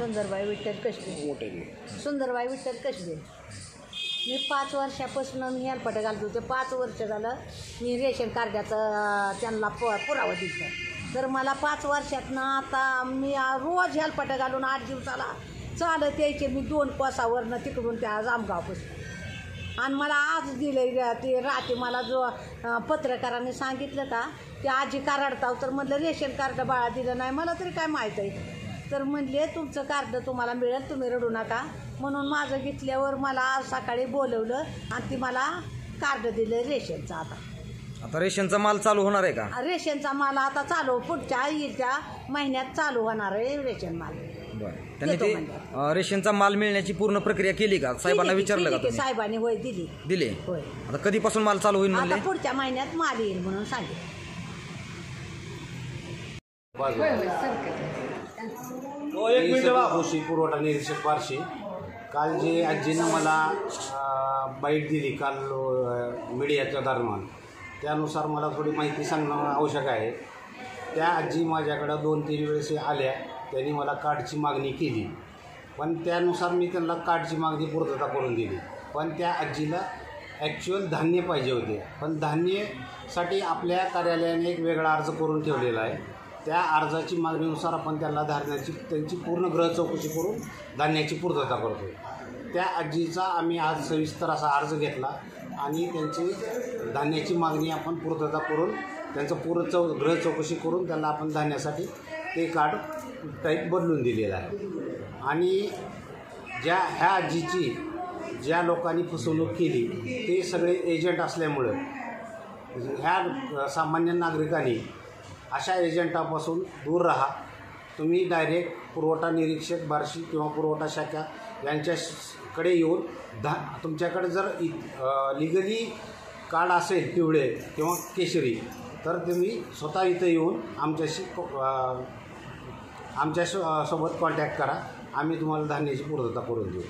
सुंदरबाई विठ्ठल कशबे. सुंदरबाई विठ्ठल कशबे. मी 5 वर्षापासून मी हेलपाट घालतो. ते 5 वर्ष झालं मी रेशन कार्डाचं त्यांना पुरावा दिलं. तर मला 5 वर्षातनं आता मी रोज हेलपाट घालून 8 दिवसाला चालत यायचे मी 2 कोसावरनं तिकडून त्या जामगावपासून. आणि मला आज दिले ते रात्री मला जो पत्रकारांनी सांगितलं का ते आजी का रडताव. तर म्हटलं रेशन कार्ड बाळा दिलं नाही. मला तरी काय माहीत आहे. तर म्हणले तुमचं कार्ड तुम्हाला मिळेल, तुम्ही रडू नका. म्हणून माझं घेतल्यावर मला आज सकाळी बोलवलं आणि ती मला कार्ड दिलं रेशनचं. आता रेशनचा माल चालू होणार आहे का? रेशनचा माल आता चालू पुढच्या येत्या महिन्यात चालू होणार आहे रेशन माल. त्यांनी ते रेशनचा माल मिळण्याची पूर्ण प्रक्रिया केली का? साहेबांना विचारलं का? साहेबांनी होय दिली. होय. आता कधीपासून माल चालू होईल म्हणले? पुढच्या महिन्यात माल येईल म्हणून सांगितलं. कृषी पुरवठा निरीक्षक बार्शी. काल जे आजीनं मला बाईट दिली काल मीडियाच्या दरम्यान, त्यानुसार मला थोडी माहिती सांगणं आवश्यक आहे. त्या आजी माझ्याकडं 2-3 वेळेस आल्या. त्यांनी मला कार्डची मागणी केली, पण त्यानुसार मी त्यांना कार्डची मागणी पूर्तता करून दिली. पण त्या आजीला ॲक्च्युअल धान्य पाहिजे होते. पण धान्यासाठी आपल्या कार्यालयाने एक वेगळा अर्ज करून ठेवलेला आहे. त्या अर्जाची मागणीनुसार आपण त्यांना त्यांची पूर्ण ग्रह चौकशी करून धान्याची पूर्तता करतो. त्या आजीचा आम्ही आज सविस्तर असा अर्ज घेतला आणि त्यांची धान्याची मागणी आपण पूर्तता करून त्यांचं पूर्ण ग्रह चौकशी करून त्यांना आपण धान्यासाठी ते कार्ड टाईप बदलून दिलेलं आहे. आणि ह्या आजीची ज्या लोकांनी फसवणूक केली ते सगळे एजंट असल्यामुळं ह्या सामान्य नागरिकांनी अशा एजंटापासून दूर राहा. तुम्ही डायरेक्ट पुरवठा निरीक्षक बार्शी किंवा पुरवठा शाखा यांच्याकडे येऊन तुमच्याकडे जर लिगली कार्ड असेल पिवळे किंवा केशरी तर तुम्ही स्वतः इथं येऊन आमच्यासोबत कॉन्टॅक्ट करा. आम्ही तुम्हाला धान्याची पूर्तता करून देऊ.